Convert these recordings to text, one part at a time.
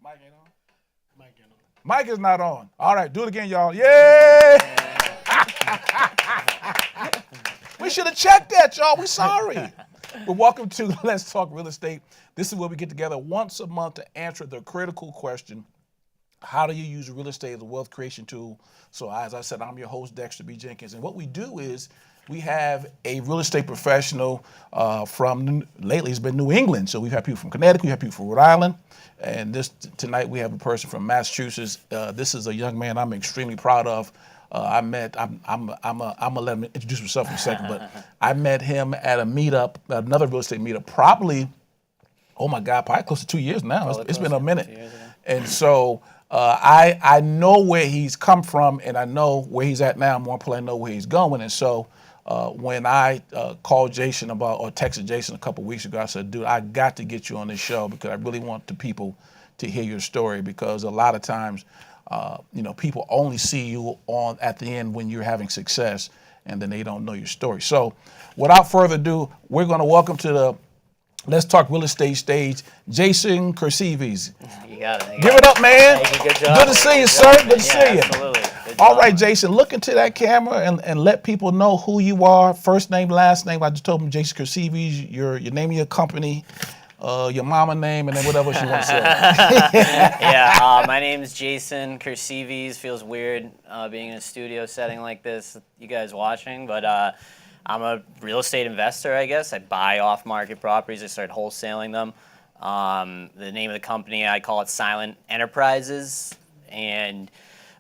Mic ain't on? Mic ain't on. Mic is not on. All right, do it again, y'all. Yay! We should have checked that, y'all. We're sorry. But welcome to Let's Talk Real Estate. This is where we get together once a month to answer the critical question: how do you use real estate as a wealth creation tool? So as I said, I'm your host, Dexter B. Jenkins. And what we do is we have a real estate professional lately it's been New England. So we've had people from Connecticut, we have people from Rhode Island. And tonight we have a person from Massachusetts. This is a young man I'm extremely proud of. I'm gonna let him introduce himself in a second, but I met him at a meetup, another real estate meetup, probably close to 2 years now. It's been a minute. And so I know where he's come from, and I know where he's at now. More importantly, I know where he's going. And so when I called Jason or texted Jason a couple weeks ago, I said, dude, I got to get you on this show because I really want the people to hear your story, because a lot of times, people only see you at the end when you're having success, and then they don't know your story. So without further ado, we're going to welcome to the Let's Talk Real Estate stage, Jason Curcives. You got it. Give it up, man. Hey, good job. Good to see you, sir. Good to see you. Absolutely. All right, Jason, look into that camera and let people know who you are. First name, last name. I just told them Jason Curcives, your name of your company, your mama name, and then whatever else you want to say. My name is Jason Curcives. Feels weird being in a studio setting like this, you guys watching, but I'm a real estate investor, I guess. I buy off-market properties. I started wholesaling them. The name of the company, I call it Silent Enterprises, and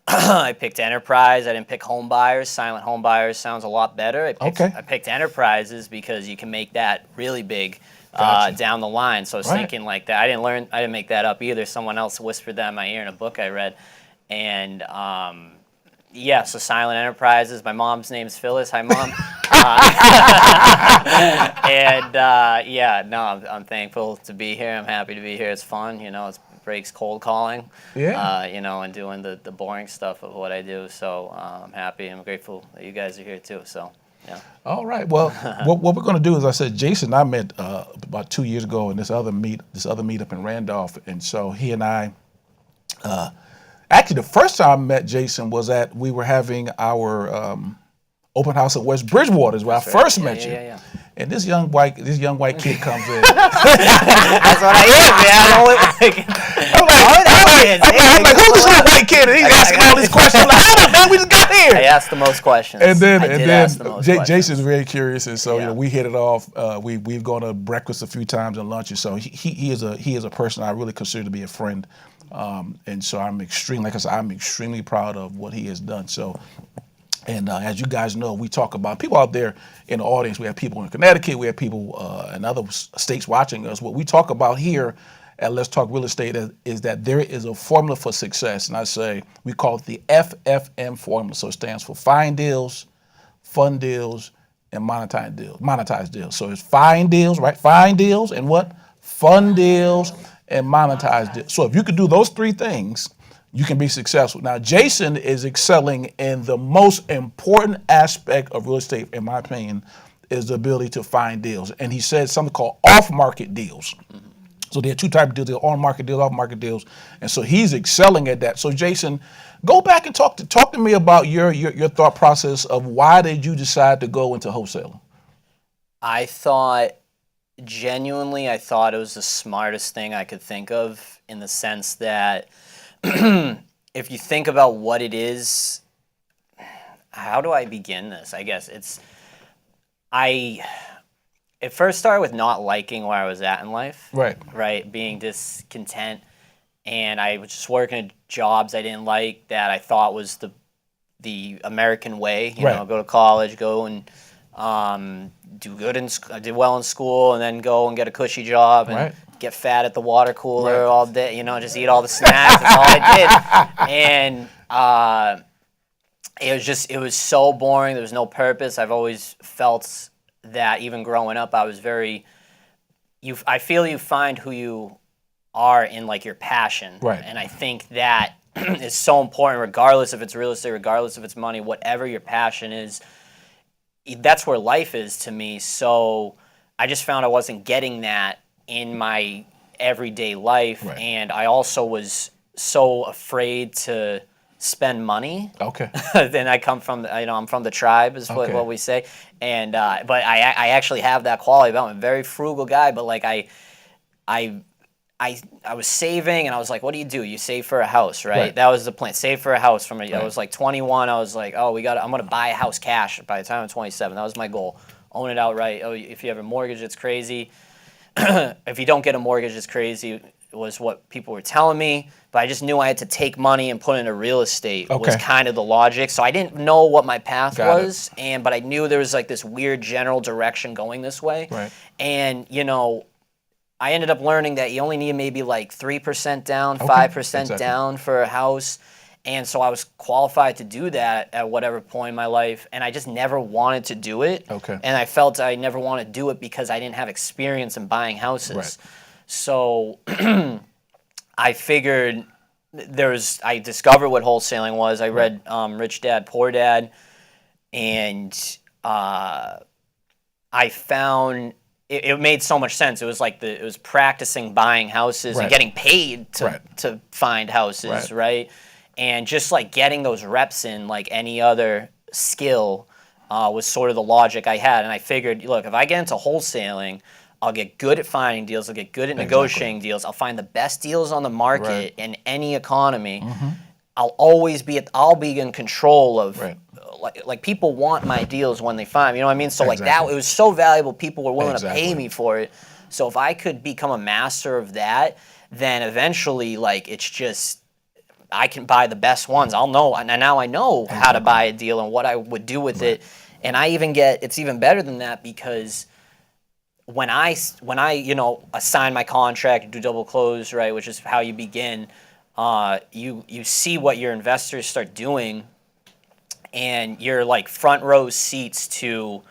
I picked Enterprise. I didn't pick home buyers. Silent home buyers sounds a lot better. I picked Enterprises because you can make that really big down the line. So I was thinking like that. I didn't make that up either. Someone else whispered that in my ear in a book I read. And so Silent Enterprises. My mom's name's Phyllis. Hi, Mom. I'm thankful to be here. I'm happy to be here. It's fun. It breaks cold calling. Yeah. And doing the boring stuff of what I do. So I'm happy. I'm grateful that you guys are here too. So. Yeah. All right. Well, what we're going to do is, I said, Jason, I met about 2 years ago in this other meetup in Randolph, and so he and I, actually, the first time I met Jason was we were having our open house at West Bridgewater, is where I first met you. Yeah. And this young white kid comes in. That's what I am, man. I'm like, who's this little white kid? And he's asking all these questions. I'm like, hold up, man, we just got here. I asked the most questions. And then Jason's very curious, and so we hit it off. We've gone to breakfast a few times and lunches. So he is a person I really consider to be a friend. And so I'm extremely proud of what he has done. So. And as you guys know, we talk about people out there in the audience. We have people in Connecticut. We have people in other states watching us. What we talk about here at Let's Talk Real Estate is that there is a formula for success. And I say we call it the FFM formula. So it stands for find deals, fund deals, and monetize deals. So it's find deals, right? Find deals and what? Fund deals and monetize deals. So if you could do those three things, you can be successful. Now, Jason is excelling in the most important aspect of real estate, in my opinion, is the ability to find deals. And he said something called off-market deals. So there are two types of deals: there are on-market deals, off-market deals. And so he's excelling at that. So Jason, go back and talk to me about your thought process of why did you decide to go into wholesaling? Genuinely, I thought it was the smartest thing I could think of, in the sense that if you think about what it is, how do I begin this? I guess it first started with not liking where I was at in life. Right. Being discontent. And I was just working at jobs I didn't like, that I thought was the American way. You know, go to college, go and do did well in school, and then go and get a cushy job and get fat at the water cooler all day, just eat all the snacks. That's all I did. And it was so boring. There was no purpose. I've always felt that, even growing up, I was I feel you find who you are in like your passion. And I think that is so important, regardless if it's real estate, regardless if it's money, whatever your passion is, that's where life is to me. So I just found I wasn't getting that in my everyday life. Right. And I also was so afraid to spend money. Okay. Then I come from, I'm from the tribe, is what we say. And but I actually have that quality about me. I'm a very frugal guy, but like I was saving, and I was like, what do? You save for a house, right? That was the plan. Save for a house. I was like 21. I was like, I'm going to buy a house cash by the time I'm 27. That was my goal. Own it outright. Oh, if you have a mortgage, it's crazy. If you don't get a mortgage, it's crazy, was what people were telling me. But I just knew I had to take money and put it into real estate was kind of the logic. So I didn't know what my path was, but I knew there was like this weird general direction going this way. Right. And, I ended up learning that you only need maybe like 3% down, 5% down for a house. And so I was qualified to do that at whatever point in my life, and I just never wanted to do it. Okay. And I felt I never wanted to do it because I didn't have experience in buying houses. Right. So I figured I discovered what wholesaling was. I read Rich Dad, Poor Dad, and I found it made so much sense. It was like it was practicing buying houses and getting paid to find houses, right? And just like getting those reps in like any other skill was sort of the logic I had. And I figured, look, if I get into wholesaling, I'll get good at finding deals. I'll get good at negotiating deals. I'll find the best deals on the market in any economy. I'll be in control of, like people want my deals when they find me. You know what I mean? So like that, it was so valuable. People were willing to pay me for it. So if I could become a master of that, then eventually like it's just, I can buy the best ones. I'll know, and now I know how to buy a deal and what I would do with it. And it's even better than that, because when I assign my contract, do double close, right, which is how you begin, you see what your investors start doing, and you're like front row seats to,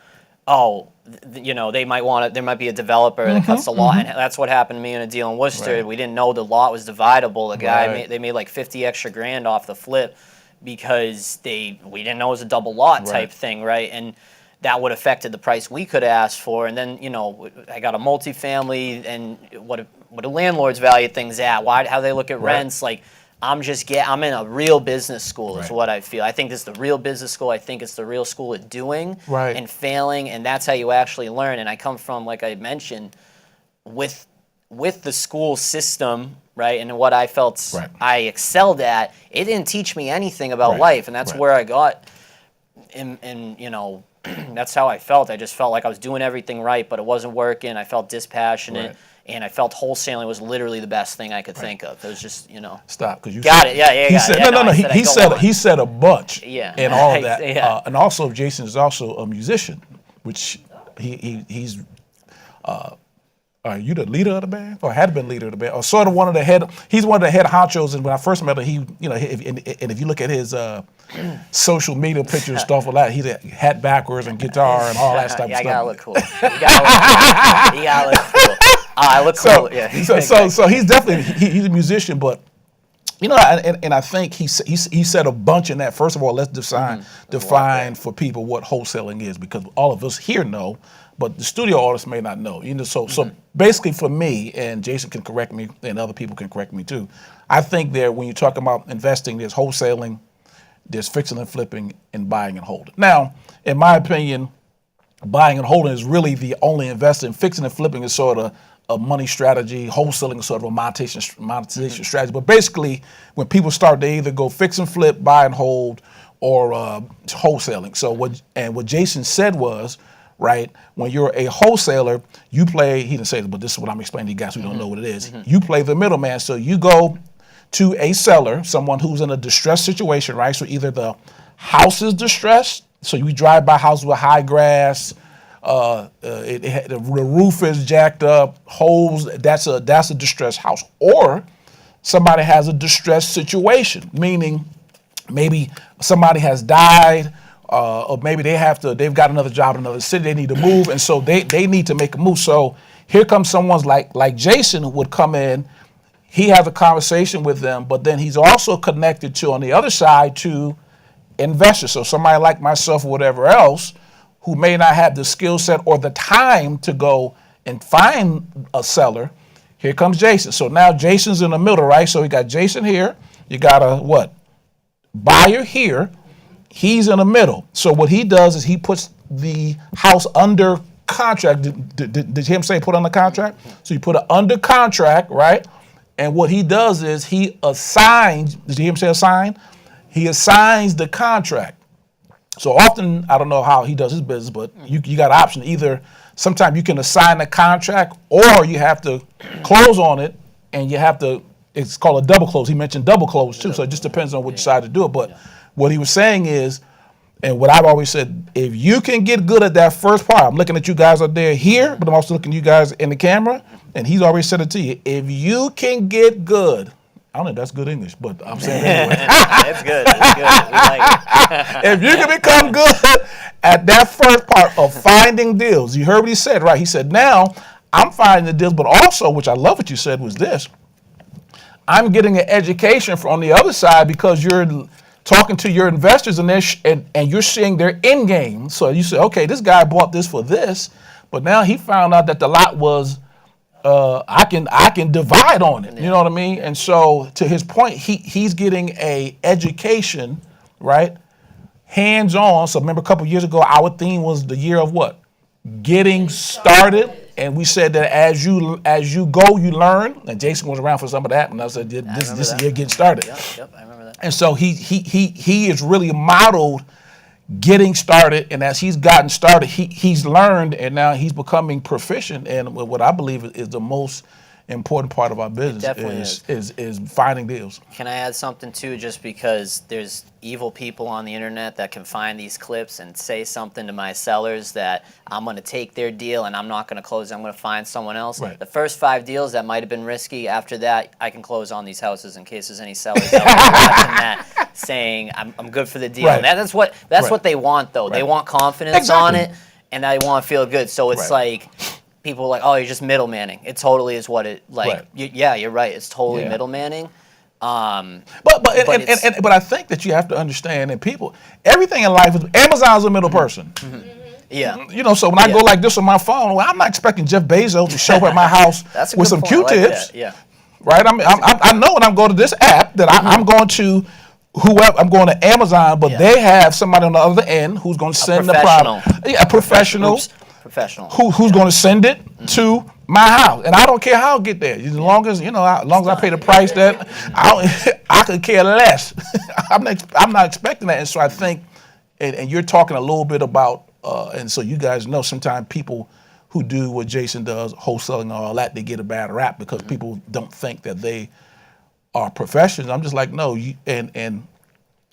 there might be a developer that cuts the lot, and that's what happened to me in a deal in Worcester. We didn't know the lot was dividable. The guy they made like 50 extra grand off the flip because we didn't know it was a double lot type thing, right? And that would have affected the price we could ask for. And then I got a multifamily, and what do landlords value things at? How they look at rents? Like I'm in a real business school is what I feel. I think this is the real business school. I think it's the real school at doing and failing, and that's how you actually learn. And I come from, like I mentioned, with the school system, right, and what I felt I excelled at, it didn't teach me anything about life, and that's where I got, that's how I felt. I just felt like I was doing everything right, but it wasn't working. I felt dispassionate. And I felt wholesaling was literally the best thing I could think of. It was just, Stop, because you got it. Yeah. He said he said a bunch. Yeah. And all of that. And also, Jason is also a musician, which he's. Are you the leader of the band, or had been leader of the band, or sort of one of the head? He's one of the head honchos. And when I first met him, if you look at his social media pictures and stuff like that, he's a hat backwards and guitar and all that stuff. I gotta look cool. You gotta look cool. I look cool. So he's definitely he's a musician, but and I think he said a bunch in that. First of all, let's define for people what wholesaling is, because all of us here know, but the studio artists may not know. So basically for me, and Jason can correct me, and other people can correct me too, I think when you talk about investing, there's wholesaling, there's fixing and flipping, and buying and holding. Now, in my opinion, buying and holding is really the only investing. Fixing and flipping is sort of a money strategy. Wholesaling is sort of a monetization strategy. But basically, when people start, they either go fix and flip, buy and hold, or wholesaling. So what Jason said was, right, when you're a wholesaler, you play, he didn't say this, but this is what I'm explaining to you guys who don't know what it is. You play the middleman. So you go to a seller, someone who's in a distressed situation, right? So either the house is distressed, so you drive by houses with high grass, the roof is jacked up, holes, that's a distressed house. Or somebody has a distressed situation, meaning maybe somebody has died, or maybe they've got another job in another city, they need to move, and so they need to make a move. So here comes someone like Jason, who would come in. He has a conversation with them, but then he's also connected to, on the other side, to investors. So somebody like myself or whatever else who may not have the skill set or the time to go and find a seller, Here comes Jason. So now Jason's in the middle, right? So you got Jason here. You got a what? Buyer here. He's in the middle. So what he does is he puts the house under contract. Did you hear him say put under contract? So you put it under contract, right? And what he does is he assigns, did you hear him say assign? He assigns the contract. So often, I don't know how he does his business, but you got an option. Either sometimes you can assign a contract or you have to close on it and you have to, it's called a double close. He mentioned double close too. So it just depends on which side to do it. But what he was saying is, and what I've always said, if you can get good at that first part, I'm looking at you guys out there here, but I'm also looking at you guys in the camera, and he's already said it to you. If you can get good, I don't know if that's good English, but I'm saying it anyway. It's good. It's good. We like it. If you can become good at that first part of finding deals, you heard what he said, right? He said, now I'm finding the deals, but also, which I love what you said, was this. I'm getting an education from the other side because you're talking to your investors and you're seeing their end game. So you say, okay, this guy bought this for this, but now he found out that the lot was, I can divide on it. You know what I mean? And so to his point, he's getting a education, right? Hands-on. So remember a couple years ago, our theme was the year of what? Getting started. And we said that as you go, you learn. And Jason was around for some of that. And I said, this is your getting started. Yep, I remember that. And so he is really modeled getting started. And as he's gotten started, he's learned, and now he's becoming proficient. And what I believe is the most important part of our business is finding deals. Can I add something too? Just because there's evil people on the internet that can find these clips and say something to my sellers that I'm going to take their deal and I'm not going to close. I'm going to find someone else. Right. The first 5 deals that might have been risky. After that, I can close on these houses in case there's any sellers out there watching that saying I'm good for the deal. Right. And that's what they want though. Right. They want confidence on it and they want to feel good. So it's like. People are like, oh, you're just middlemaning. It totally is what it like. Right. Yeah, you're right. It's totally middlemaning. But I think that you have to understand that everything in life is Amazon's a middle person. Mm-hmm. Yeah. You know, so when I go like this on my phone, well, I'm not expecting Jeff Bezos to show up at my house with some Q-tips. Like yeah. Right. I know when I'm going to this app that I'm going to. Whoever I'm going to Amazon, but they have somebody on the other end who's going to send the product. A professional. Professional. Who's going to send it to my house, and I don't care how I get there. As long as I pay the price that I could care less. I'm not expecting that, and so I think, and you're talking a little bit about, and so you guys know sometimes people who do what Jason does, wholesaling and all that, they get a bad rap because people don't think that they are professionals. I'm just like, no, and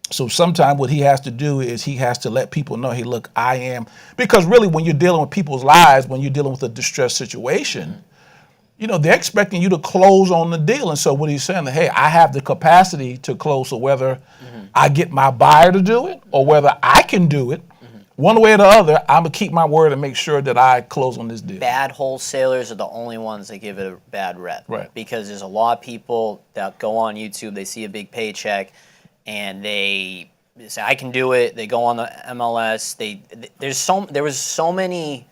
so sometimes what he has to do is he has to let people know, hey, look, I am, because really when you're dealing with people's lives, when you're dealing with a distressed situation, they're expecting you to close on the deal. And so what he's saying, hey, I have the capacity to close. So whether I get my buyer to do it or whether I can do it, one way or the other, I'm going to keep my word and make sure that I close on this deal. Bad wholesalers are the only ones that give it a bad rep. Right. Because there's a lot of people that go on YouTube, they see a big paycheck, and they say, I can do it. They go on the MLS. There's so many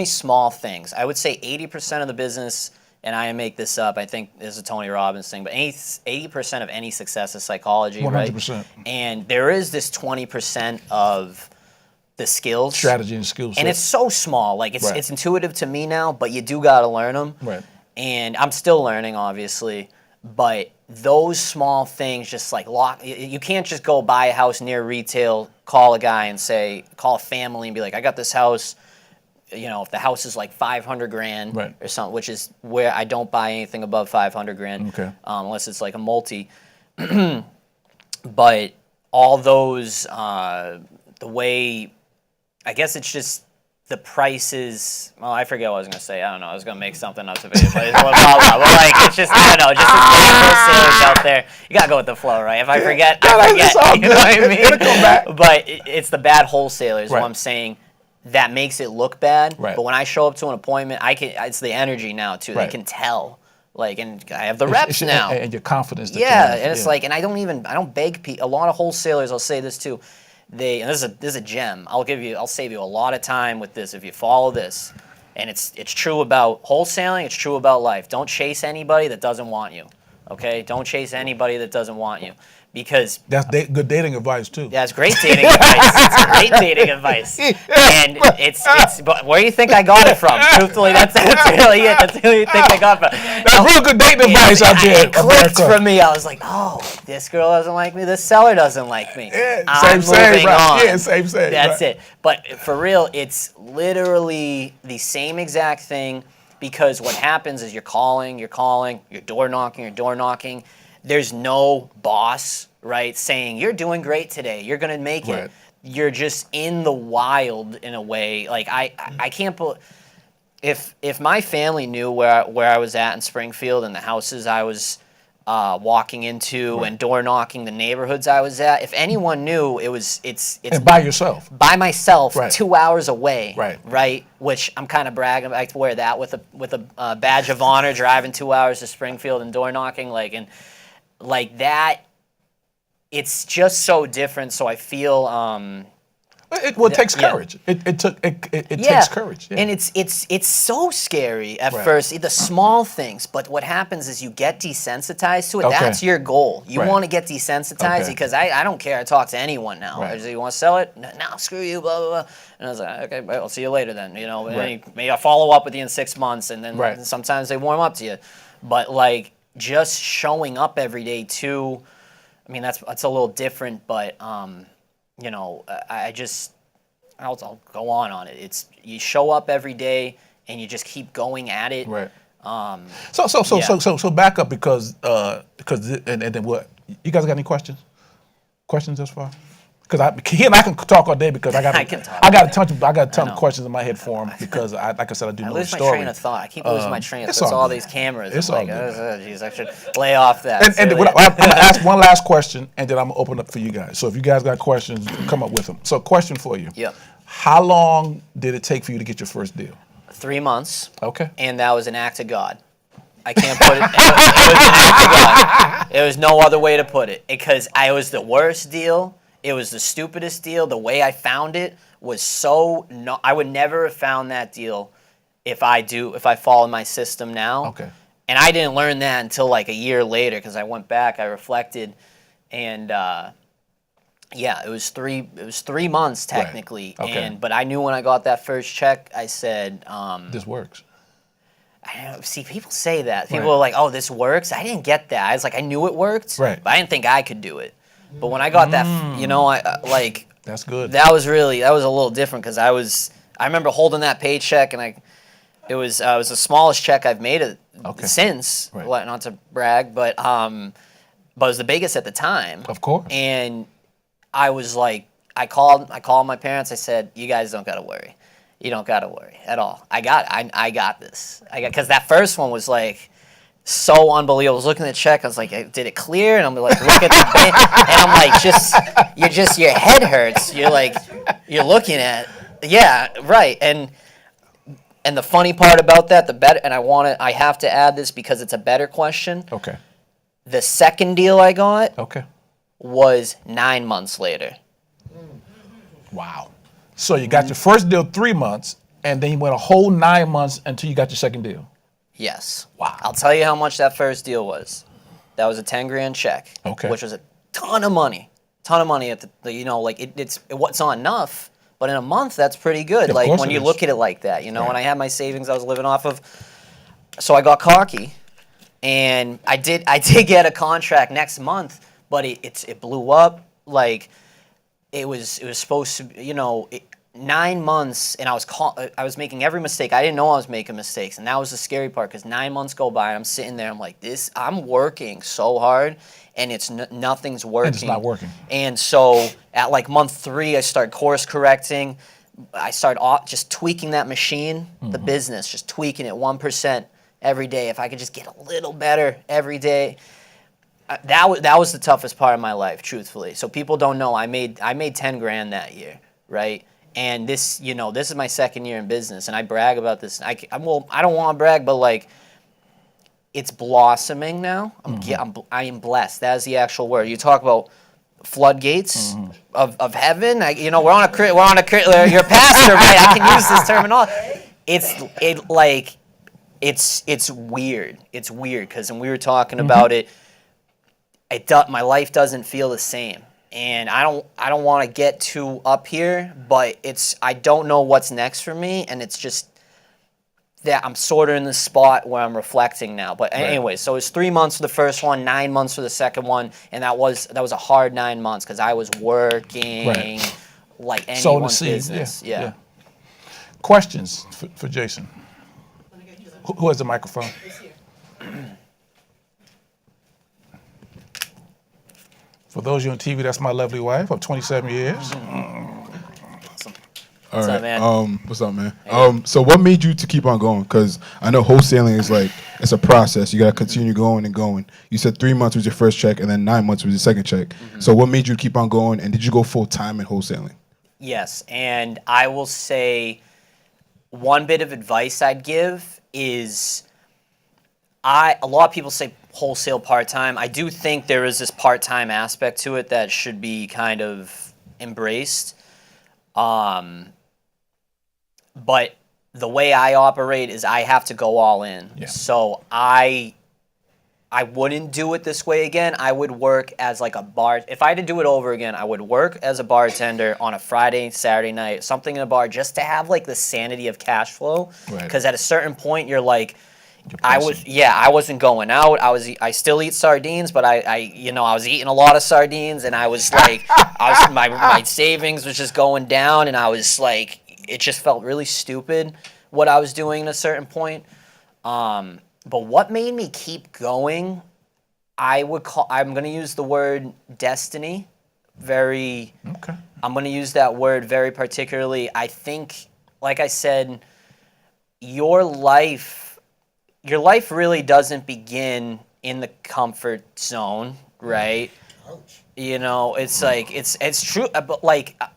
small things. I would say 80% of the business, and I make this up, I think this is a Tony Robbins thing, but 80% of any success is psychology, 100%. right? And there is this 20% of the skills. Strategy and skills. And it's so small. Like it's intuitive to me now, but you do got to learn them. Right. And I'm still learning, obviously, but those small things just like you can't just go buy a house near retail, call a guy and call a family and be like, I got this house, if the house is like $500,000 or something, which is where I don't buy anything above $500,000, unless it's like a multi. But all those, the way, I guess it's just, the prices, well, I forget what I was going to say. I don't know. I was going to make something up to video. But like, it's just, I don't know, just wholesalers out there. You got to go with the flow, right? If I forget, I forget. You know what I mean? It'll come back. But it's the bad wholesalers, what I'm saying, that makes it look bad. Right. But when I show up to an appointment, it's the energy now, too. Right. They can tell. Like, and I have the reps now. And your confidence. And it's like, and I don't beg people. A lot of wholesalers, I'll say this, too. And this is a gem. I'll save you a lot of time with this if you follow this. And it's true about wholesaling. It's true about life. Don't chase anybody that doesn't want you. Okay? Don't chase anybody that doesn't want you. Because that's good dating advice too. That's great dating advice. It's great dating advice, and it's. But where do you think I got it from? Truthfully, that's really it. That's who you think I got it from. That's real good dating advice out there. It clicked for me. I was like, oh, this girl doesn't like me. This seller doesn't like me. Yeah, I'm moving on. Yeah, same. That's it. But for real, it's literally the same exact thing. Because what happens is you're calling, you're door knocking. There's no boss, right, saying, you're doing great today. You're going to make it. You're just in the wild in a way. Like, I can't believe, if my family knew where I was at in Springfield and the houses I was walking into and door knocking, the neighborhoods I was at, if anyone knew, it's and by yourself. By myself, 2 hours away. Right. Which I'm kind of bragging. I wear that with a badge of honor, driving 2 hours to Springfield and door knocking, like that, it's just so different. So I feel it takes courage. It takes courage. Yeah. And it's so scary at first, the small things. But what happens is you get desensitized to it. Okay. That's your goal. You want to get desensitized because I don't care. I talk to anyone now. I say, you want to sell it? No, screw you. Blah blah blah. And I was like, okay, I'll see you later then. You know, maybe I'll follow up with you in 6 months, and then sometimes they warm up to you. But like, just showing up every day too, I mean, that's a little different, but you know, I'll go on it. It's, you show up every day and you just keep going at it. Right. So back up because and then what? You guys got any questions? Questions thus far? Because he and I can talk all day because I got a ton of questions in my head for him because like I said, I do know the story. I lose my train of thought. I keep losing my train of thought. It's all these cameras. It's like, all geez, I should lay off that. And I'm gonna ask one last question, and then I'm gonna open up for you guys. So if you guys got questions, come up with them. So question for you. Yep. How long did it take for you to get your first deal? 3 months. Okay. And that was an act of God. I can't put it. It was an act of God. There was no other way to put it because it was the worst deal. It was the stupidest deal. The way I found it was I would never have found that deal if I follow my system now. Okay. And I didn't learn that until like a year later because I went back, I reflected, and it was 3 months technically. Right. Okay. But I knew when I got that first check, I said, this works. See, people say that. People are like, oh, this works. I didn't get that. I was like, I knew it worked, but I didn't think I could do it. But when I got that, you know, that's good. That was a little different because I remember holding that paycheck and it was the smallest check I've made since. Right. Not to brag, but it was the biggest at the time. Of course. And I was like, I called my parents. I said, you guys don't gotta worry. You don't gotta worry at all. I got this. Because that first one was like so unbelievable. I was looking at the check. I was like, did it clear? And I'm like, look at the thing. And I'm like, your head hurts. You're like, you're looking at, yeah, right. And the funny part about that, I have to add this because it's a better question. Okay. The second deal I got was 9 months later. Wow. So you got your first deal 3 months, and then you went a whole 9 months until you got your second deal. Yes. Wow. I'll tell you how much that first deal was. That was a 10 grand check. Okay. Which was a ton of money. At the you know, like it's not enough, but in a month that's pretty good. Like when you look at it like that, you know, when I had my savings I was living off of. So I got cocky, and I did get a contract next month, but it blew up. Like it was supposed to, you know. 9 months, and I was making every mistake. I didn't know I was making mistakes, and that was the scary part because 9 months go by, and I'm sitting there. I'm like, I'm working so hard, and nothing's working. And it's not working. And so at like month 3, I start course correcting. I start just tweaking that machine, the business, just tweaking it 1% every day. If I could just get a little better every day. That was the toughest part of my life, truthfully. So people don't know I made 10 grand that year, right? And this is my second year in business, and I brag about this. I don't want to brag, but like, it's blossoming now. I am blessed. That is the actual word. You talk about floodgates of heaven. We're on a you're a pastor, right? I can use this terminology. It's weird. It's weird because when we were talking about it, my life doesn't feel the same. And I don't want to get too up here, but I don't know what's next for me, and it's just that I'm sort of in the spot where I'm reflecting now. But anyway, so it's 3 months for the first one, 9 months for the second one, and that was a hard 9 months because I was working like anyone's business. Yeah. Questions for Jason? Who has the microphone? For those of you on TV, that's my lovely wife of 27 years. Awesome. All right. What's up, man? What's up, man? So what made you to keep on going? Because I know wholesaling is like, it's a process. You got to continue going and going. You said 3 months was your first check, and then 9 months was your second check. So what made you keep on going, and did you go full time in wholesaling? Yes, and I will say one bit of advice I'd give is a lot of people say wholesale part-time. I do think there is this part-time aspect to it that should be kind of embraced. But the way I operate is I have to go all in. Yeah. So I wouldn't do it this way again. I would work as like a bar. If I had to do it over again, I would work as a bartender on a Friday, Saturday night, something in a bar, just to have like the sanity of cash flow. Because at a certain point, you're like, I wasn't going out. I still eat sardines, but I was eating a lot of sardines, and I was like, my savings was just going down, and I was like, it just felt really stupid what I was doing at a certain point. But what made me keep going, I'm going to use the word destiny. I'm going to use that word very particularly. I think, like I said, your life really doesn't begin in the comfort zone, right? Ouch. It's like, it's true, but like, all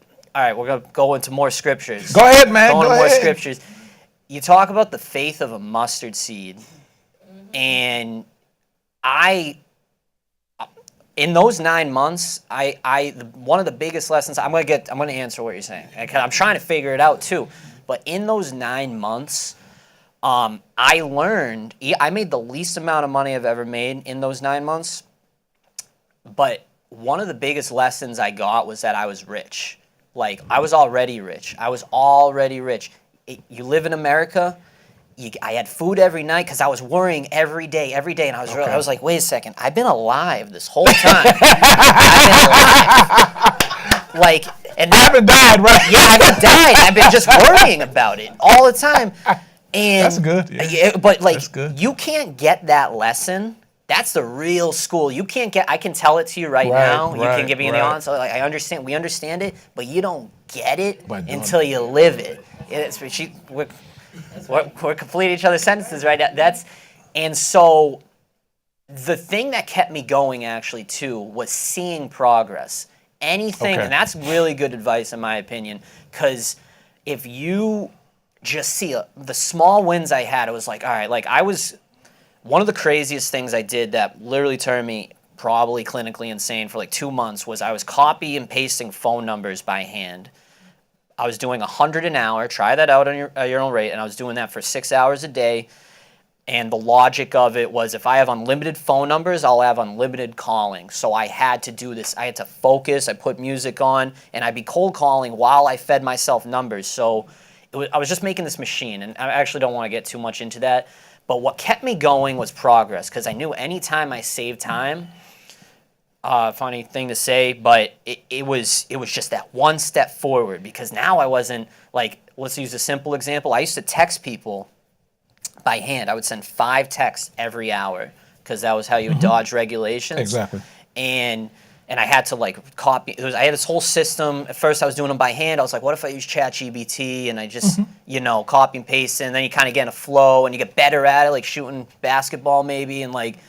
right, we're going to go into more scriptures. Go ahead, man. Go into more scriptures. You talk about the faith of a mustard seed. And in those 9 months, one of the biggest lessons, I'm going to answer what you're saying. I'm trying to figure it out too. But in those 9 months, I learned, I made the least amount of money I've ever made in those 9 months. But one of the biggest lessons I got was that I was rich. Like, I was already rich. You live in America. I had food every night because I was worrying every day, and I was like, wait a second, I've been alive this whole time. I've been alive. Like, and I haven't died, right? Yeah, I haven't died. I've been just worrying about it all the time. And that's good. Yeah. But like, you can't get that lesson. That's the real school. You can't get. I can tell it to you right now. You can give me the answer. Like, I understand. We understand it, but you don't get it until you live it. We're completing each other's sentences right now. And so the thing that kept me going actually too was seeing progress. Anything, and that's really good advice in my opinion, because if you just see the small wins I had, it was like, all right, like one of the craziest things I did that literally turned me probably clinically insane for like 2 months was I was copy and pasting phone numbers by hand. I was doing 100 an hour. Try that out on your own rate. And I was doing that for 6 hours a day. And the logic of it was if I have unlimited phone numbers, I'll have unlimited calling. So I had to do this. I had to focus. I put music on. And I'd be cold calling while I fed myself numbers. So I was just making this machine. And I actually don't want to get too much into that. But what kept me going was progress. Because I knew anytime I saved time, funny thing to say, but it was just that one step forward, because now I wasn't like, let's use a simple example. I used to text people by hand. I would send 5 texts every hour because that was how you would dodge regulations. Exactly. And I had to like copy. I had this whole system. At first I was doing them by hand. I was like, what if I use ChatGPT and I just, copy and paste it, and then you kind of get in a flow and you get better at it, like shooting basketball maybe, and like,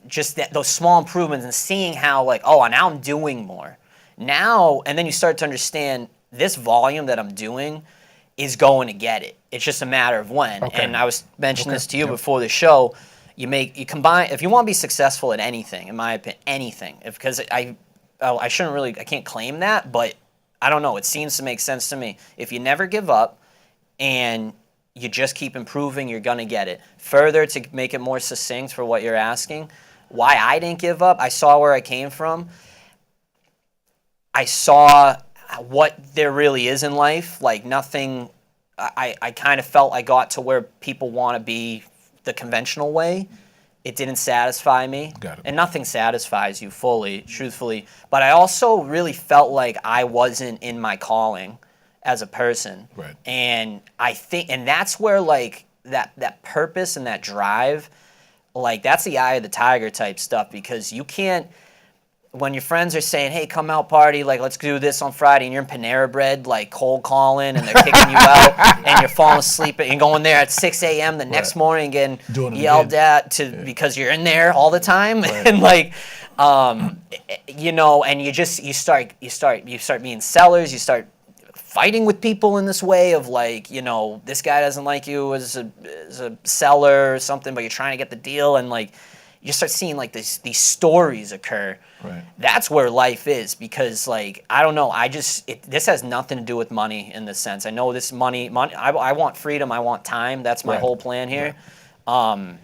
just those small improvements and seeing how like, oh, now I'm doing more now. And then you start to understand this volume that I'm doing is going to get it. It's just a matter of when. And I was mentioning this to you before the show. You combine, if you want to be successful at anything, in my opinion, anything, because I can't claim that, but I don't know. It seems to make sense to me. If you never give up and you just keep improving, you're going to get it. Further, to make it more succinct for what you're asking, why I didn't give up, I saw where I came from. I saw what there really is in life, like nothing. I kind of felt I got to where people want to be the conventional way. It didn't satisfy me. Got it. And nothing satisfies you fully, truthfully. But I also really felt like I wasn't in my calling as a person. Right. And I think, and that's where like that purpose and that drive, like that's the eye of the tiger type stuff, because you can't, when your friends are saying, hey, come out party, like let's do this on Friday, and you're in Panera Bread, like cold calling, and they're kicking you out, and you're falling asleep, and you're going there at 6 a.m. the next morning getting yelled at because you're in there all the time, and like, you know, and you start being sellers, you start fighting with people in this way of like, you know, this guy doesn't like you as a seller or something, but you're trying to get the deal, and like, you start seeing like these stories occur. Right. That's where life is, because like, I don't know, this has nothing to do with money in this sense. I know this money, I want freedom, I want time. That's my whole plan here. Right.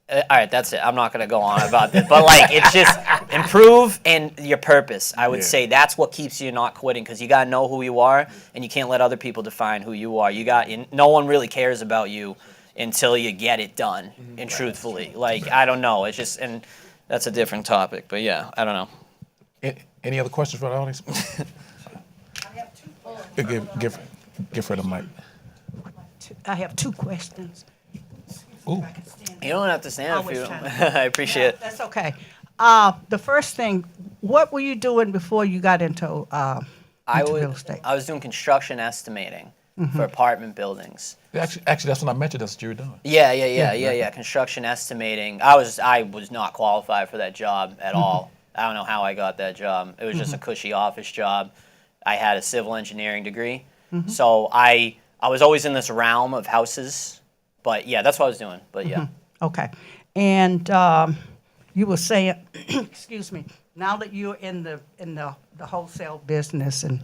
All right, that's it. I'm not going to go on about this, but like, it's just improve and your purpose. I would say that's what keeps you not quitting, because you got to know who you are, and you can't let other people define who you are. No one really cares about you until you get it done, and truthfully. Like, I don't know. It's just, and that's a different topic, but yeah, I don't know. Any other questions for the audience? I have two. Give her the mic. I have two questions. Ooh. You don't have to stand if you don't. I appreciate it. That's okay. The first thing, what were you doing before you got into real estate? I was doing construction estimating for apartment buildings. Actually, that's when I mentioned that's what you were doing. Yeah. Construction estimating. I was not qualified for that job at all. I don't know how I got that job. It was just a cushy office job. I had a civil engineering degree, so I was always in this realm of houses. But yeah, that's what I was doing. But yeah. Okay, and you were saying, excuse me. Now that you're in the wholesale business, and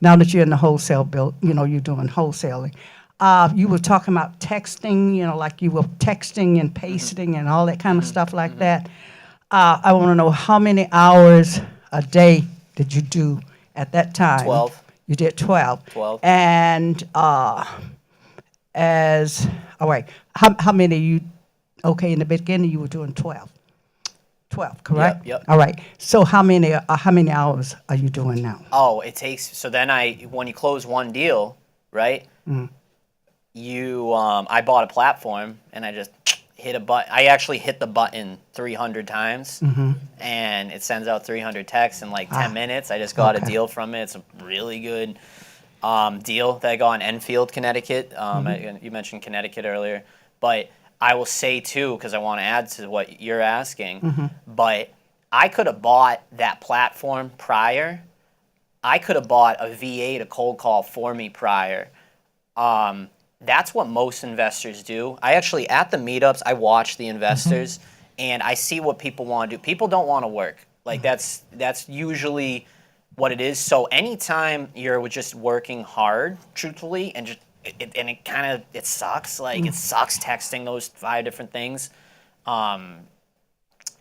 now that you're in the wholesale you're doing wholesaling. You were talking about texting, like you were texting and pasting and all that kind of stuff like that. I want to know, how many hours a day did you do at that time? 12. You did 12. 12. And how many you? Okay, in the beginning you were doing 12. 12, correct? Yep. All right. So how many hours are you doing now? Oh, it takes. So then when you close one deal, right? I bought a platform, and I just hit a button. I actually hit the button 300 times, and it sends out 300 texts in like 10 minutes. I just got a deal from it. It's a really good deal that I got in Enfield, Connecticut. You mentioned Connecticut earlier, but I will say too, because I want to add to what you're asking, but I could have bought that platform prior. I could have bought a VA to cold call for me prior. That's what most investors do. I actually, at the meetups, I watch the investors, and I see what people want to do. People don't want to work. Like, that's usually what it is. So anytime you're just working hard, truthfully, and it sucks. Like, it sucks texting those 5 different things.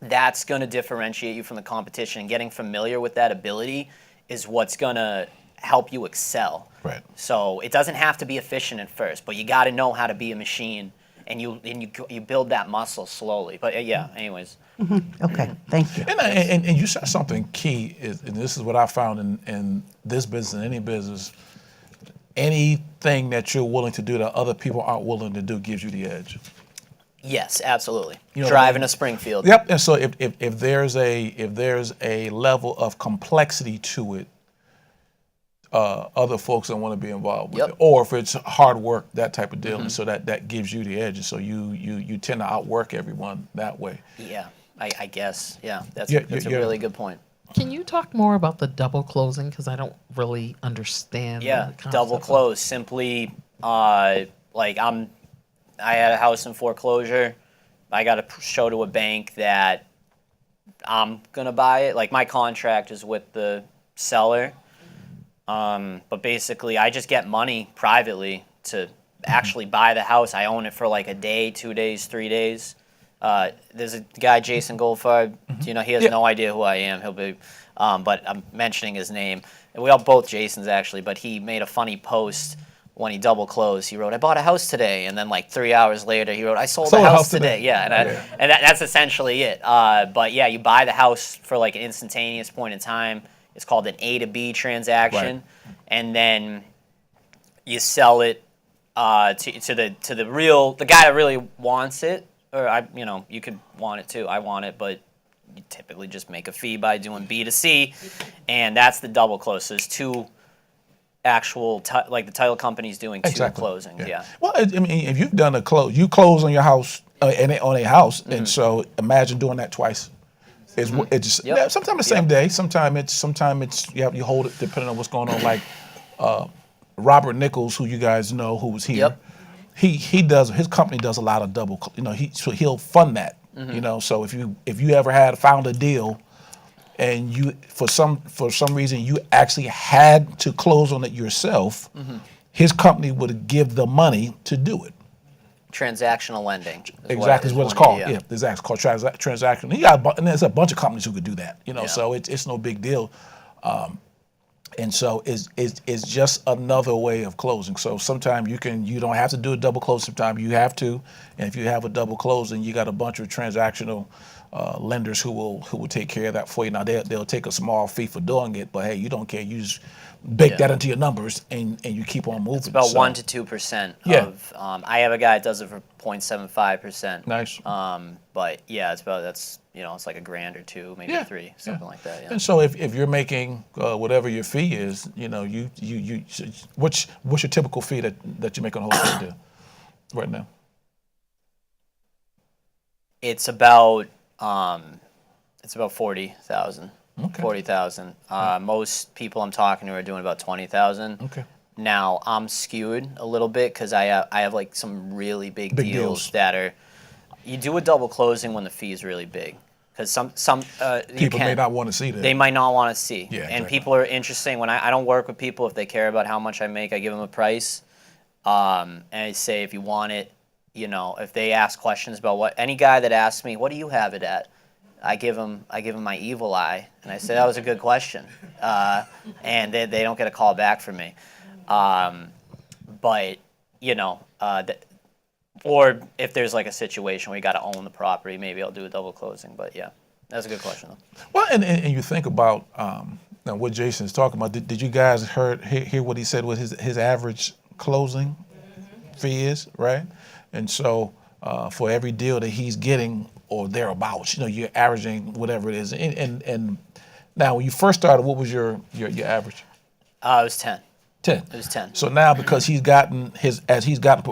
That's going to differentiate you from the competition. Getting familiar with that ability is what's going to help you excel. Right. So it doesn't have to be efficient at first, but you got to know how to be a machine, and you build that muscle slowly. But yeah, anyways. Okay, thank you. And you said something key, and this is what I found in this business, in any business. Anything that you're willing to do that other people aren't willing to do gives you the edge. Yes, absolutely. You know Driving a Springfield. Yep. And so if there's a level of complexity to it, other folks don't want to be involved with it. Or if it's hard work, that type of deal, and so that gives you the edge. And so you tend to outwork everyone that way. Yeah, I guess. Yeah, that's a really good point. Can you talk more about the double closing? Because I don't really understand. Yeah, double close. Simply, I had a house in foreclosure. I got to show to a bank that I'm going to buy it. Like, my contract is with the seller. But basically, I just get money privately to actually buy the house. I own it for like a day, 2 days, 3 days. There's a guy, Jason Goldfarb. You know, he has no idea who I am. He'll be, but I'm mentioning his name. And we all both Jasons actually. But he made a funny post when he double closed. He wrote, "I bought a house today," and then like 3 hours later, he wrote, "I sold a house today." Yeah, and that's essentially it. But yeah, you buy the house for like an instantaneous point in time. It's called an A to B transaction, and then you sell it to the guy that really wants it, or you could want it too. I want it, but you typically just make a fee by doing B to C, and that's the double close. So there's two actual like the title company's doing two closings. Yeah. Well, I mean, if you've done a close, you close on your house on a house, and so imagine doing that twice. It's just sometimes the same day. Sometimes it's you hold it depending on what's going on. Like Robert Nichols, who you guys know, who was here. He does, his company does a lot of double. He'll fund that. So if you ever found a deal, and you for some reason you actually had to close on it yourself, his company would give the money to do it. Transactional lending. Exactly is what it's called. Yeah, it's actually called transactional. And there's a bunch of companies who could do that. So it's no big deal. And so it's just another way of closing. So sometimes you don't have to do a double close. Sometimes you have to. And if you have a double closing, you got a bunch of transactional lenders who will take care of that for you. Now they'll take a small fee for doing it, but hey, you don't care. You just bake that into your numbers and you keep on moving. It's about 1 to 2% of. I have a guy that does it for 0.75%. Nice. But yeah, it's like $1,000 or $2,000, maybe $3,000, something like that. Yeah. And so if you're making whatever your fee is, what's your typical fee that you make on a wholesale deal right now? It's about 40,000. Okay. 40,000. Most people I'm talking to are doing about 20,000. Okay. Now I'm skewed a little bit because I have like some really big deals that are. You do a double closing when the fee is really big, because some people may not want to see that. They might not want to see. Yeah. And people are interesting. When I don't work with people if they care about how much I make, I give them a price, and I say if you want it, if they ask questions about any guy that asks me, what do you have it at? I give them my evil eye, and I say that was a good question, and they don't get a call back from me, but or if there's like a situation where you got to own the property, maybe I'll do a double closing. But yeah, that's a good question though. Well, and you think about now what Jason's talking about. Did you guys hear what he said? What his average closing fee is, right? And so for every deal that he's getting or thereabouts, you're averaging whatever it is. And now when you first started, what was your average? It was 10. 10. It was 10. So now because he's gotten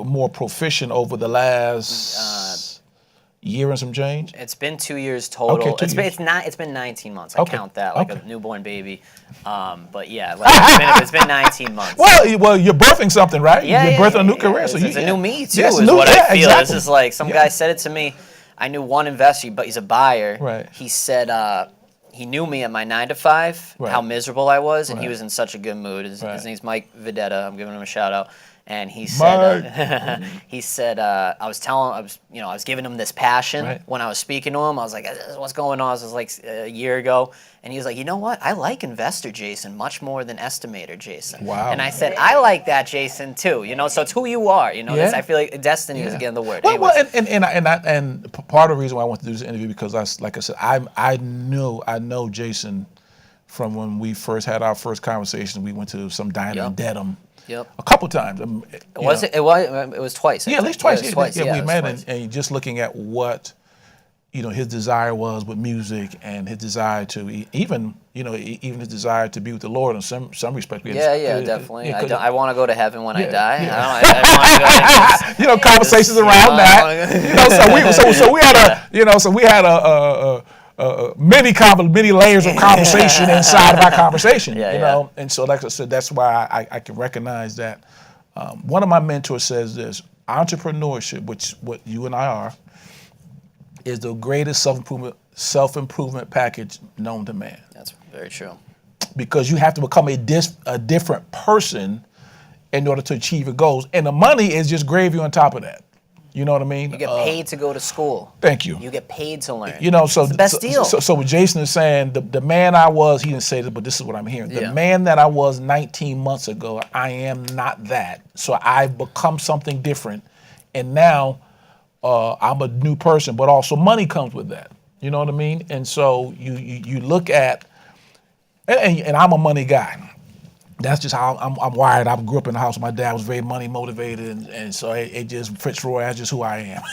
more proficient over the last year and some change. It's been 2 years total. Okay, 2 years. It's been 19 months. I count that like a newborn baby. But yeah, it's been 19 months. Well, you're birthing something, right? Yeah, you're birthing a new career. So it's a new me too. Is what I feel. Exactly. This is like some guy said it to me. I knew one investor, but he's a buyer. Right. He said he knew me at my 9 to 5, how miserable I was, and he was in such a good mood. His name's Mike Videtta. I'm giving him a shout out. And he said, I was giving him this passion when I was speaking to him. I was like, what's going on? This was like a year ago. And he was like, you know what? I like investor Jason much more than estimator Jason. Wow. And I said, I like that Jason too. So it's who you are. I feel like destiny is again the word. Well, and part of the reason why I want to do this interview because like I said, I know Jason from when we first had our first conversation. We went to some diner in Dedham. Yep. A couple times. It was twice. At least twice. We met, twice. And just looking at what his desire was with music and his desire to even his desire to be with the Lord in some respect. Definitely. I want to go to heaven when I die. Yeah. I want to go conversations around that. So we had many layers of conversation inside of our conversation, and so like I said, that's why I can recognize that. One of my mentors says this: entrepreneurship, which what you and I are, is the greatest self-improvement package known to man. That's very true. because you have to become a different person in order to achieve your goals. And the money is just gravy on top of that. You know what I mean? You get paid to go to school. Thank you. You get paid to learn. You know, so it's the best deal. So what Jason is saying, the man I was, he didn't say this, but this is what I'm hearing. The man that I was 19 months ago, I am not that. So I've become something different, and now I'm a new person. But also money comes with that. You know what I mean? And so you look at, and I'm a money guy. That's just how I'm wired. I grew up in the house. My dad was very money motivated, and so it just fits Roy. That's just who I am.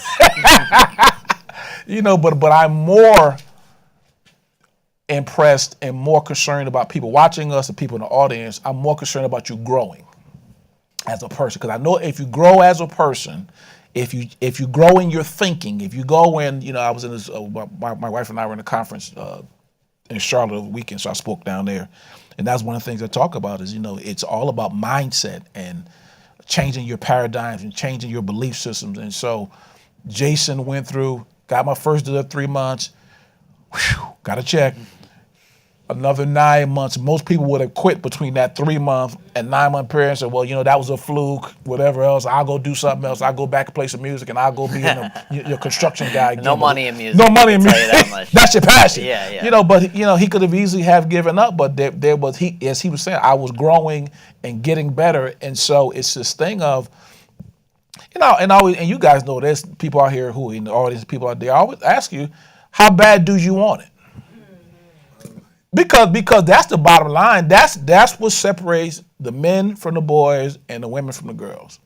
You know, but I'm more impressed and more concerned about people watching us and people in the audience. I'm more concerned about you growing as a person, because I know if you grow as a person, if you grow in your thinking, if you go in, you know, I was in this. My wife and I were in a conference in Charlotte over the weekend, so I spoke down there. And that's one of the things I talk about is, you know, it's all about mindset and changing your paradigms and changing your belief systems. And so Jason went through, got my first 3 months, got a check. Another 9 months. Most people would have quit between that 3 month and 9 month period and said, well, you know, that was a fluke, whatever else. I'll go do something else. I'll go back and play some music, and I'll go be your construction guy again. No money in music. No money in music. That much. That's your passion. Yeah. You know, but, you know, he could have easily have given up, but there was, as he was saying, I was growing and getting better. And so it's this thing of, you know, and you guys know there's people out here who, in the audience, people out there, I always ask you, how bad do you want it? Because that's the bottom line. That's what separates the men from the boys and the women from the girls.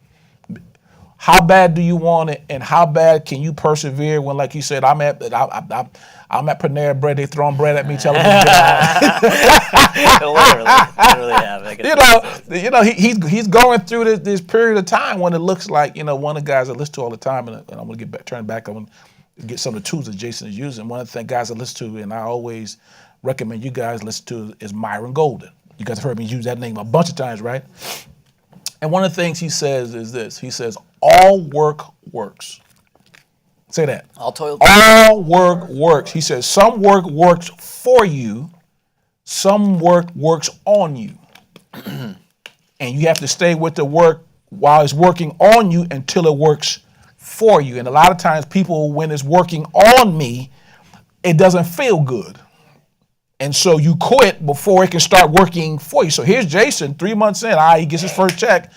How bad do you want it, and how bad can you persevere when, like you said, I'm at Panera Bread, they throwing bread at me, telling me to get out. Literally, you know, he's going through this period of time when it looks like, you know, one of the guys I listen to all the time, and I'm gonna turn back. I'm gonna get some of the tools that Jason is using. One of the guys I listen to, and I always recommend you guys listen to, is Myron Golden. You guys have heard me use that name a bunch of times, right? And one of the things he says is this. He says, all work works. Say that. All work works. He says, some work works for you, some work works on you. And you have to stay with the work while it's working on you until it works for you. And a lot of times people, when it's working on me, it doesn't feel good. And so you quit before it can start working for you. So here's Jason, 3 months in, he gets his first check.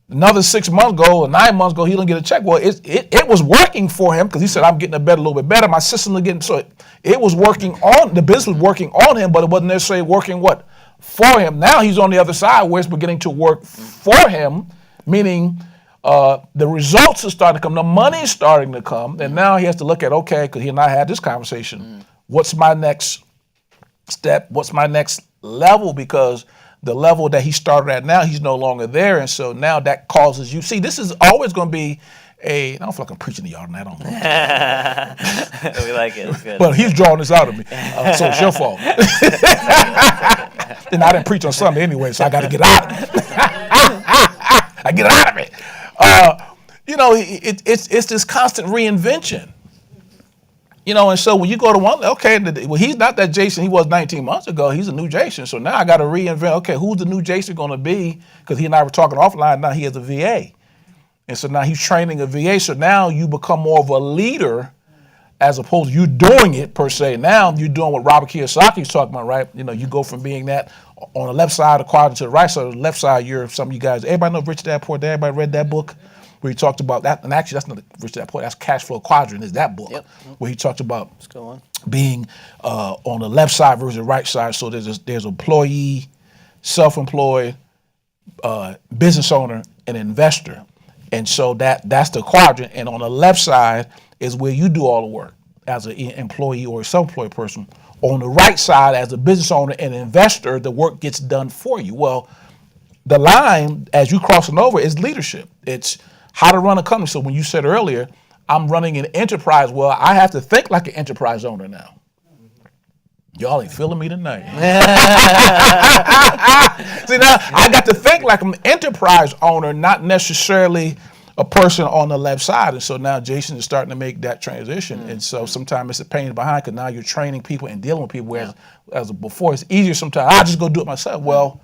Another 6 months ago or 9 months ago, he didn't get a check. Well, it was working for him because he said, I'm getting a little bit better. My system is getting, so it was working on, the business was working on him, but it wasn't necessarily working what? For him. Now he's on the other side where it's beginning to work for him, meaning the results are starting to come, the money is starting to come, and now he has to look at, okay, because he and I had this conversation, what's my next step, what's my next level, because the level that he started at now, he's no longer there. And so now that causes you, see, this is always going to be I don't feel like I'm preaching to y'all tonight. I don't know. We like it. It's good. But he's drawing this out of me. So it's your fault. And I didn't preach on Sunday anyway, so I got to get out of it. I get out of it. You know, it's this constant reinvention. You know, and so when you go to one, okay, well, he's not that Jason he was 19 months ago. He's a new Jason. So now I got to reinvent, okay, who's the new Jason going to be? Because he and I were talking offline. Now he has a VA. And so now he's training a VA. So now you become more of a leader as opposed to you doing it per se. Now you're doing what Robert Kiyosaki's talking about, right? You know, you go from being that on the left side of the quadrant to the right side. Of the left side, you're some of you guys, everybody know Rich Dad Poor Dad? Everybody read that book? Where he talked about that, and actually that's not Rich Dad Poor, that's Cash Flow Quadrant, is that book, where he talked about being on the left side versus the right side. So there's employee, self-employed, business owner, and investor. And so that's the quadrant, and on the left side is where you do all the work as an employee or a self-employed person. On the right side, as a business owner and investor, the work gets done for you. Well, the line, as you crossing over, is leadership. It's how to run a company. So when you said earlier, I'm running an enterprise, well, I have to think like an enterprise owner now. Y'all ain't feeling me tonight. See, now I got to think like an enterprise owner, not necessarily a person on the left side, and so now Jason is starting to make that transition, and so sometimes it's a pain behind because now you're training people and dealing with people. Whereas as before, it's easier sometimes. I just go do it myself. Well,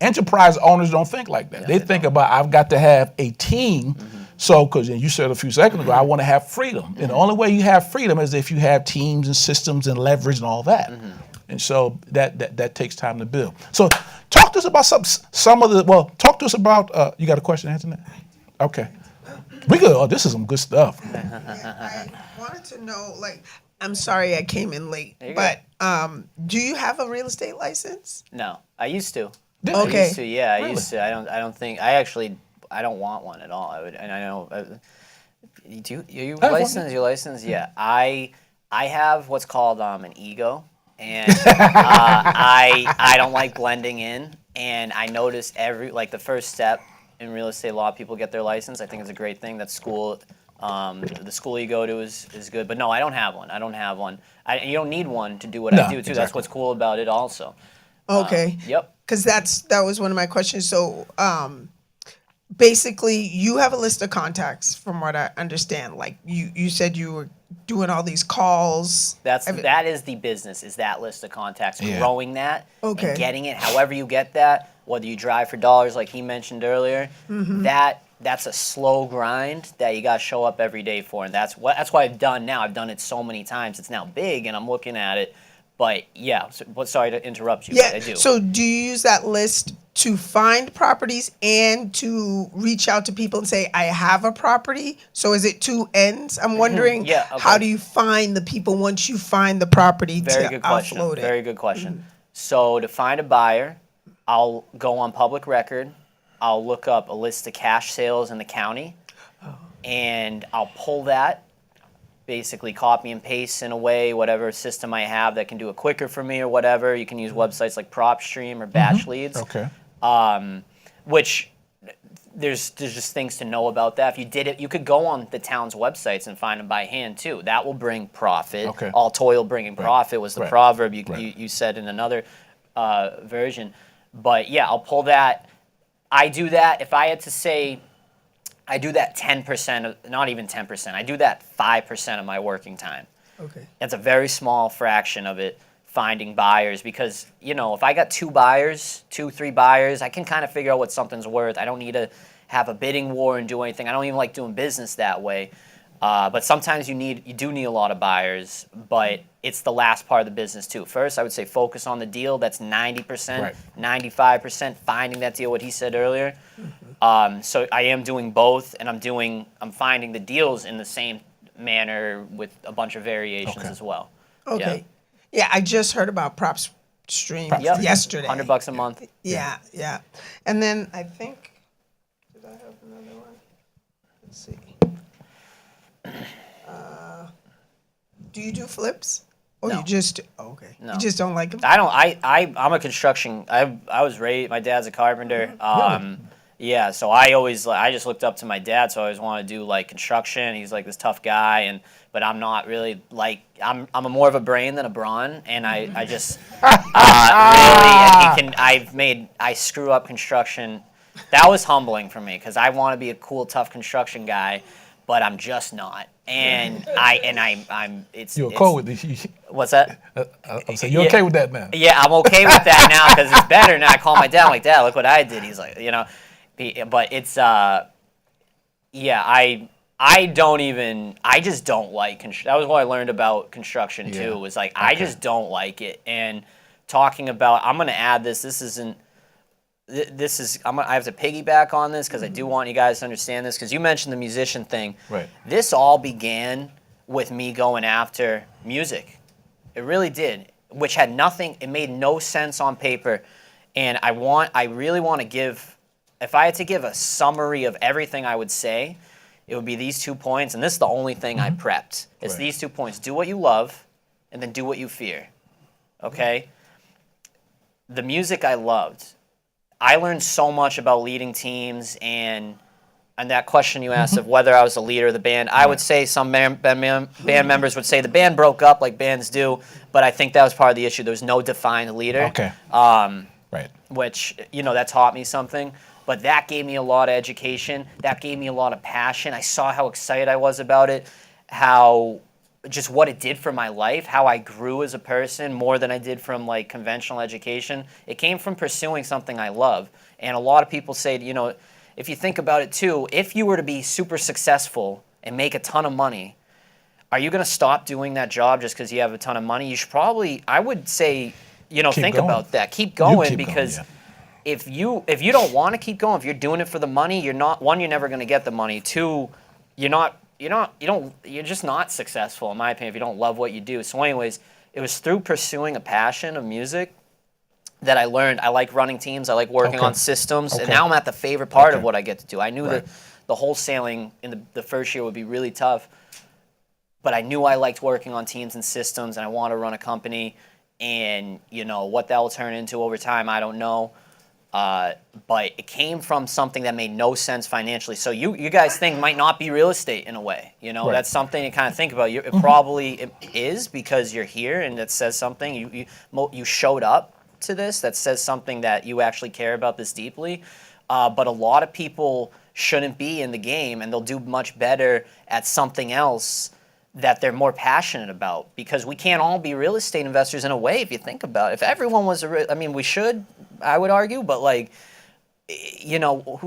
enterprise owners don't think like that. They think about I've got to have a team. So, because you said a few seconds ago, I want to have freedom, and the only way you have freedom is if you have teams and systems and leverage and all that. And so that takes time to build. So, talk to us about some of the. Well, talk to us about. You got a question, Antoinette? Okay. We go. Oh, this is some good stuff. I wanted to know, like, I'm sorry I came in late, but do you have a real estate license? No, I used to. Okay. I used to. Yeah, I Really? used to. I don't think. I don't want one at all. I would, and I know. Are you licensed? You licensed? Yeah. I have what's called an ego, and I don't like blending in. And I noticed the first step in real estate law, people get their license. I think it's a great thing. That school, the school you go to is good. But no, I don't have one. I don't have one. You don't need one to do what I do too. Exactly. That's what's cool about it also. Okay. Yep. Because that was one of my questions. So basically, you have a list of contacts, from what I understand. Like you said, you were doing all these calls. That is the business. Is that list of contacts, growing that, Okay. and getting it. However you get that, whether you drive for dollars, like he mentioned earlier, that's a slow grind that you got to show up every day for, and that's what I've done now. I've done it so many times. It's now big, and I'm looking at it. But yeah, sorry to interrupt you. Yeah. But I do. So do you use that list to find properties and to reach out to people and say, I have a property? So is it two ends? I'm wondering, Yeah, okay. how do you find the people once you find the property Very to good question. offload it? Very good question. So to find a buyer, I'll go on public record. I'll look up a list of cash sales in the county, and I'll pull that, basically copy and paste in a way, whatever system I have that can do it quicker for me or whatever. You can use websites like PropStream or Batch Leads. Okay. Which there's just things to know about that. If you did it, you could go on the town's websites and find them by hand too. That will bring profit. Okay. All toil bringing profit was the Right. proverb you Right. said in another version. But yeah, I'll pull that. I do that, if I had to say, I do that 10%, not even 10%. I do that 5% of my working time. Okay. That's a very small fraction of it, finding buyers, because, if I got 3 buyers, I can kind of figure out what something's worth. I don't need to have a bidding war and do anything. I don't even like doing business that way. But sometimes you do need a lot of buyers, but it's the last part of the business too. First, I would say focus on the deal. That's 90%, Right. 95%, finding that deal, what he said earlier. So I am doing both, and I'm finding the deals in the same manner with a bunch of variations as well. Okay. Yeah, I just heard about PropStream Yep. yesterday. $100 a month. Yeah. And then I think, did I have another one? Let's see. Do you do flips? Or No. you just, okay. No. You just don't like them? I don't. I'm a construction. I was raised. My dad's a carpenter. Yeah. So I just looked up to my dad. So I always wanted to do like construction. He's like this tough guy, but I'm not really like I'm a more of a brain than a brawn, and I just really I screw up construction. That was humbling for me because I want to be a cool, tough construction guy, but I'm just not. And I'm You're cool with this. What's that? I'm saying you're okay with that now. Yeah, I'm okay with that now because it's better now. I call my dad, I'm like, Dad, look what I did. He's like, but it's I just don't like construction. That was what I learned about construction too. Was like I just don't like it. And talking about, I'm gonna add this. I have to piggyback on this because I do want you guys to understand this because you mentioned the musician thing. Right. This all began with me going after music. It really did, which had nothing. It made no sense on paper, and I really want to give. If I had to give a summary of everything I would say, it would be these 2 points, and this is the only thing I prepped. It's Right. these 2 points: do what you love, and then do what you fear. Okay. The music I loved. I learned so much about leading teams, and that question you asked of whether I was the leader of the band, I would say some band members would say the band broke up like bands do, but I think that was part of the issue. There was no defined leader. Okay. Right. Right. Which, that taught me something. but that gave me a lot of education. That gave me a lot of passion. I saw how excited I was about it, how just what it did for my life, how I grew as a person more than I did from like conventional education. It came from pursuing something I love. And a lot of people say, you know, if you think about it too, if you were to be super successful and make a ton of money, are you going to stop doing that job just because you have a ton of money? You should probably, I would say, you know, think about that. Keep going, because if you don't want to keep going, if you're doing it for the money, you're not, one, you're never going to get the money. Two, you're just not successful, in my opinion, if you don't love what you do. So anyways, it was through pursuing a passion of music that I learned I like running teams, I like working on systems, and now I'm at the favorite part of what I get to do. I knew that the wholesaling in the first year would be really tough, but I knew I liked working on teams and systems, and I want to run a company. And, you know, what that will turn into over time, I don't know. But it came from something that made no sense financially. So you guys think might not be real estate in a way. You know, that's something to kind of think about. It probably is, because you're here and it says something. You showed up to this. That says something that you actually care about this deeply. But a lot of people shouldn't be in the game, and they'll do much better at something else that they're more passionate about, because we can't all be real estate investors in a way, if you think about it. If everyone was we should, I would argue, but like, you know,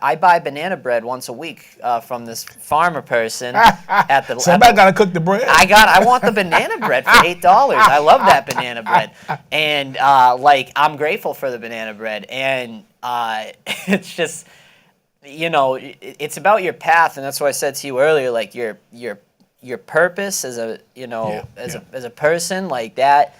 I buy banana bread once a week from this farmer person at the. Somebody got to cook the bread. I want the banana bread for $8. I love that banana bread, and like, I'm grateful for the banana bread, and it's just, you know, it's about your path, and that's what I said to you earlier, like your purpose as a, you know, as a person, like that,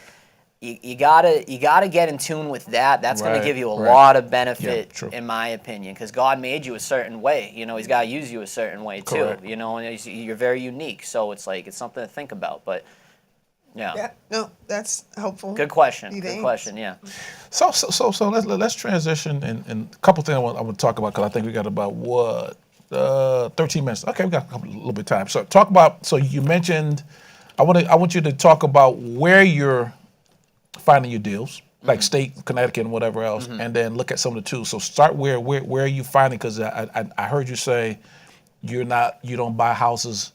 you gotta get in tune with that. That's gonna give you a lot of benefit, in my opinion, because God made you a certain way. You know, He's got to use you a certain way too. You know, and you're very unique. So it's like, it's something to think about. But yeah, no, that's helpful. Good question. Good question. Yeah. So let's transition, and a couple things I want to talk about, because I think we got about 13 minutes. Okay, we got a little bit of time. So talk about. So you mentioned, I want you to talk about where you're finding your deals, like state, Connecticut, and whatever else, and then look at some of the tools. So start where are you finding? Because I heard you say you don't buy houses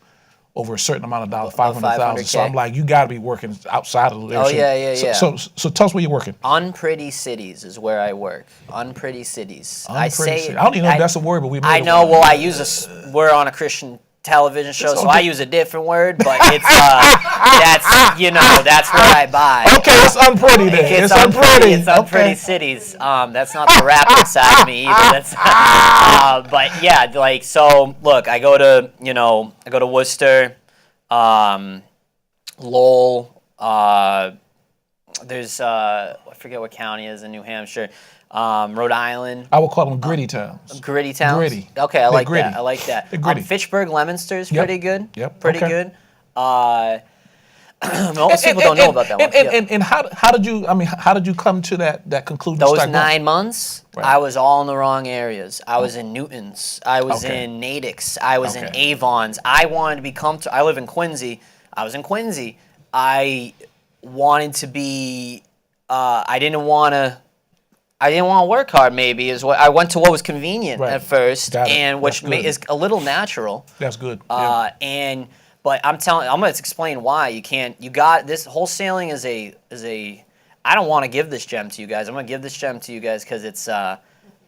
over a certain amount of dollars, 500,000. So I'm like, you got to be working outside of the area. So tell us where you're working. Unpretty cities is where I work. Unpretty cities. I don't even know if that's a word, but we. I know. Well, we're on a Christian television show, so I use a different word, but it's that's, you know, that's what I buy. Okay, it's unpretty then. It's unpretty. It's unpretty cities. That's not the rapper side of me either. That's but yeah, like, so look, I go to Worcester, Lowell, there's I forget what county is in New Hampshire. Rhode Island. I would call them gritty towns. Gritty towns? Gritty. Okay, I like that. I like that. Gritty. Fitchburg, Leominster is pretty good. Yep. Pretty good. Most people don't know about that one. And how did you come to that conclusion? Those 9 months, I was all in the wrong areas. I was in Newtons. I was in Natick. I was in Avons. I wanted to be comfortable. I live in Quincy. I was in Quincy. I wanted to be. I didn't want to work hard. Maybe is what I went to. What was convenient at first, and which is a little natural. That's good. But I'm going to explain why you can't. You got this. Wholesaling is a. I don't want to give this gem to you guys. I'm going to give this gem to you guys because it's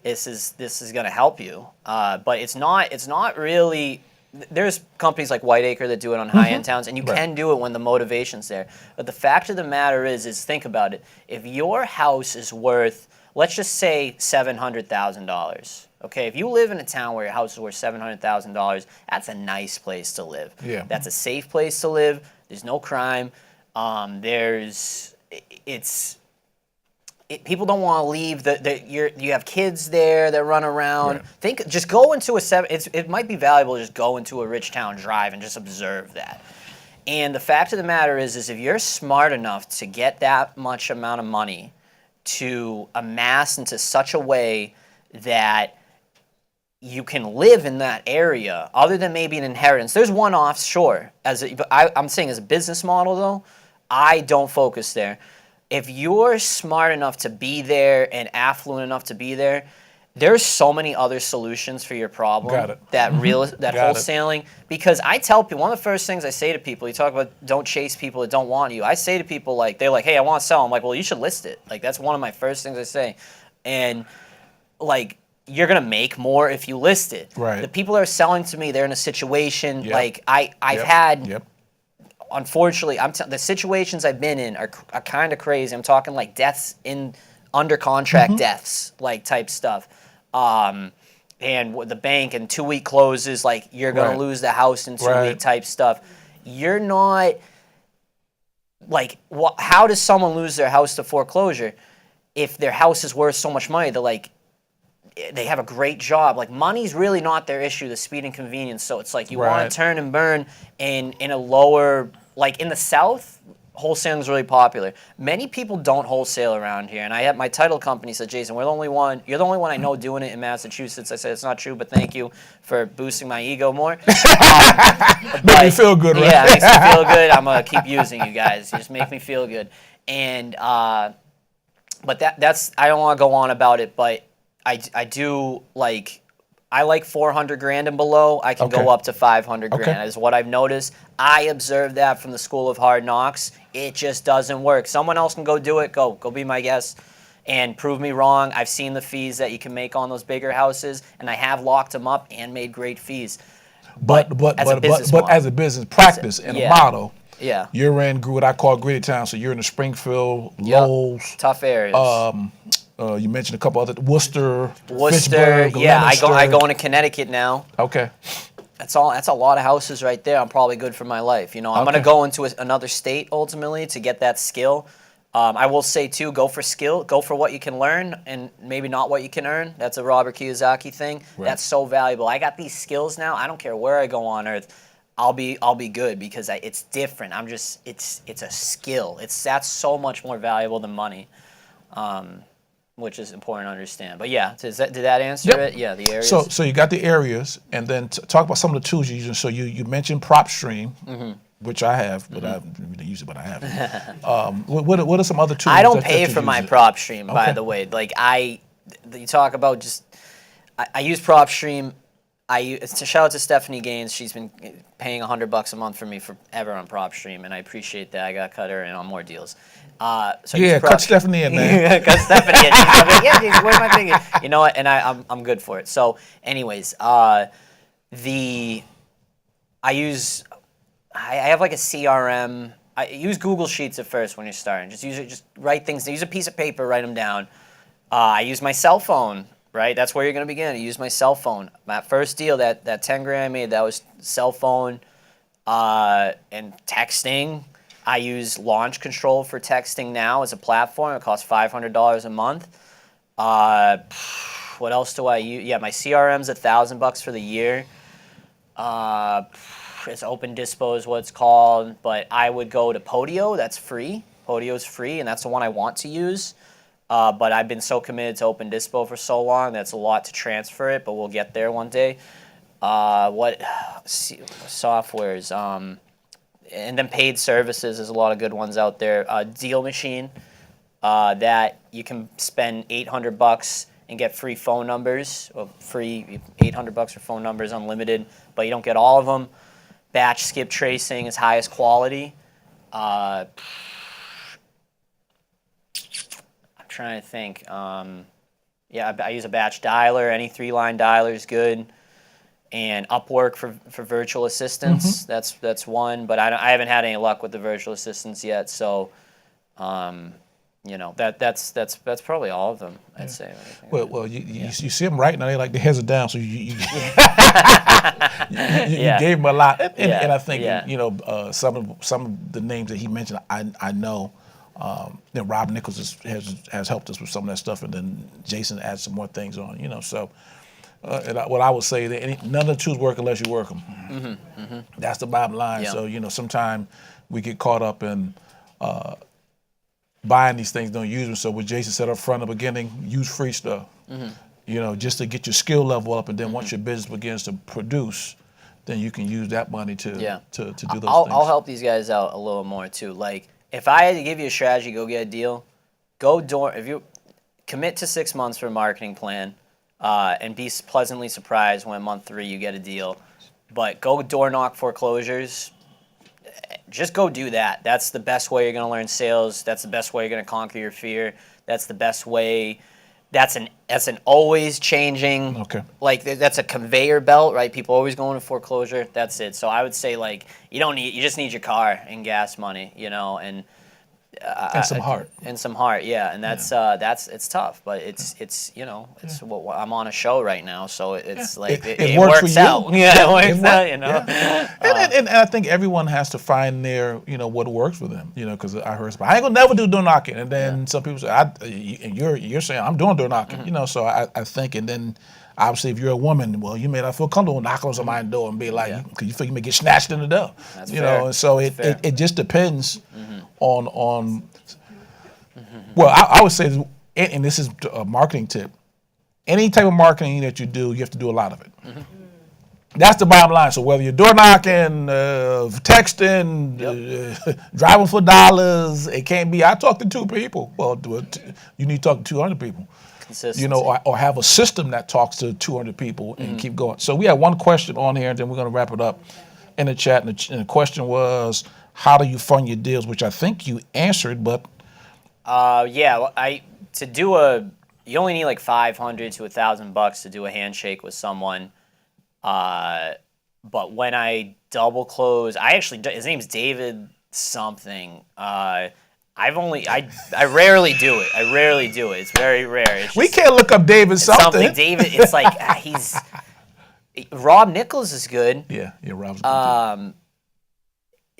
this is going to help you. But it's not really. There's companies like Whiteacre that do it on high-end towns, and you can do it when the motivation's there. But the fact of the matter is think about it. If your house is worth, let's just say $700,000. Okay, if you live in a town where your house is worth $700,000, that's a nice place to live. Yeah. That's a safe place to live. There's no crime. People don't want to leave. You have kids there that run around. Just go into it might be valuable to just go into a rich town, drive, and just observe that. And the fact of the matter is if you're smart enough to get that much amount of money to amass into such a way that you can live in that area, other than maybe an inheritance. There's one-offs, sure. I'm saying as a business model, though, I don't focus there. If you're smart enough to be there and affluent enough to be there, there's so many other solutions for your problem. Got it. That Got it. wholesaling, because I tell people, one of the first things I say to people, you talk about don't chase people that don't want you. I say to people, like, they're like, hey, I want to sell. I'm like, well, you should list it. Like, that's one of my first things I say. And like, you're gonna make more if you list it. Right. The people that are selling to me, they're in a situation like I've Yep. had. Yep. Unfortunately, the situations I've been in are kind of crazy. I'm talking like deaths in under contract deaths, like type stuff. And with the bank and 2-week closes, like you're gonna Right. lose the house in 2 Right. week type stuff. You're not like how does someone lose their house to foreclosure if their house is worth so much money? They're like they have a great job. Like money's really not their issue, the speed and convenience. So it's like you want Right. to turn and burn in a lower, like in the South, wholesaling is really popular. Many people don't wholesale around here. And I have my title company said, Jason, you're the only one I know doing it in Massachusetts. I said, it's not true, but thank you for boosting my ego more. Make me feel good, right? Yeah, it makes me feel good. I'm going to keep using you guys. You just make me feel good. And, but that's, I don't want to go on about it, but I do like, I like 400 grand and below. I can go Okay. up to 500 grand Okay. is what I've noticed. I observed that from the School of Hard Knocks. It just doesn't work. Someone else can go do it. Go be my guest and prove me wrong. I've seen the fees that you can make on those bigger houses, and I have locked them up and made great fees. But as a business but model. as a business practice and a Yeah. model, Yeah, you're in what I call gritty town. So you're in the Springfield, Lowell. tough areas. You mentioned a couple other Worcester, Worcester. Fitchburg, Yeah, I go Leominster. into Connecticut now. Okay. That's all. That's a lot of houses right there. I'm probably good for my life. You know, I'm gonna Okay. go into another state ultimately to get that skill. I will say too, go for skill, go for what you can learn, and maybe not what you can earn. That's a Robert Kiyosaki thing. Right. That's so valuable. I got these skills now. I don't care where I go on earth. I'll be good because it's different. It's a skill. That's so much more valuable than money. Which is important to understand. But yeah, did that answer Yep. it? Yeah, the areas. So you got the areas, and then talk about some of the tools you're using. So you mentioned PropStream, which I have, but I haven't really used it, but I have. What are some other tools? I don't that pay you for my use? PropStream, by Okay. the way. Like you talk about just, I use PropStream. Shout out to Stephanie Gaines. She's been paying $100 a month for me forever on PropStream, and I appreciate that. I got to cut her in on more deals. So I Yeah, use cut PropStream. Stephanie in, man. Cut Stephanie in. She's like, yeah, Jason, where's my thing? You know what? And I'm good for it. So, anyways, I have like a CRM. I use Google Sheets at first when you're starting. Just write things. Use a piece of paper, write them down. I use my cell phone. Right, that's where you're gonna begin. I use my cell phone. My first deal, that 10 grand I made, that was cell phone and texting. I use Launch Control for texting now as a platform. It costs $500 a month. What else do I use? Yeah, my CRM's $1,000 for the year. It's Open Dispo is what it's called. But I would go to Podio. That's free. Podio's free, and that's the one I want to use. But I've been so committed to Open Dispo for so long that's a lot to transfer it, but we'll get there one day. What softwares? And then paid services. There's a lot of good ones out there. Deal Machine, that you can spend $800 and get free phone numbers, or free $800 for phone numbers, unlimited, but you don't get all of them. Batch skip tracing is highest quality. Trying to think. Yeah, I use a batch dialer. Any 3-line dialer is good, and Upwork for virtual assistants. That's one, but I haven't had any luck with the virtual assistants yet. So, you know, that's probably all of them. I'd say. Well, you see them right now. They like the heads are down, so you Yeah. gave him a lot, and Yeah. I think Yeah. you know some of the names that he mentioned. I know. You know, Rob Nichols has helped us with some of that stuff, and then Jason adds some more things on. You know, so what I would say that none of the tools work unless you work them. That's the bottom line. Yeah. So you know, sometimes we get caught up in buying these things, don't use them. So what Jason said up front in the beginning, use free stuff. You know, just to get your skill level up, and then once your business begins to produce, then you can use that money to do those things. I'll help these guys out a little more too. Like, if I had to give you a strategy, go get a deal. If you commit to 6 months for a marketing plan, and be pleasantly surprised when month 3 you get a deal. But go door knock foreclosures. Just go do that. That's the best way you're going to learn sales. That's the best way you're going to conquer your fear. That's the best way. That's an always changing. Okay. Like that's a conveyor belt, right? People always going to foreclosure. That's it. So I would say like you just need your car and gas money, and some heart. And some heart, yeah. And that's it's tough, but it's what I'm on a show right now, so it's like it works works for you. out. Yeah, it works out, And I think everyone has to find their, what works for them, because I heard, I ain't gonna never do door knocking, and then some people say, and you're saying I'm doing door knocking, so I think, and then obviously if you're a woman, well, you may not feel comfortable knocking on somebody's door and be like, because you feel you may get snatched in the door, That's you fair. know, and so it just depends on. Well, I would say, and this is a marketing tip. Any type of marketing that you do, you have to do a lot of it. That's the bottom line. So whether you're door knocking, texting, driving for dollars, it can't be. I talk to 2 people. Well, you need to talk to 200 people. Consistency. Or have a system that talks to 200 people and keep going. So we have one question on here, and then we're going to wrap it up in the chat. And the question was, how do you fund your deals? Which I think you answered, but you only need like $500 to $1,000 to do a handshake with someone. But when I double close, his name's David something. I rarely do it. It's very rare. we can't look up David something. David, it's like Rob Nichols is good. Yeah, Rob's good.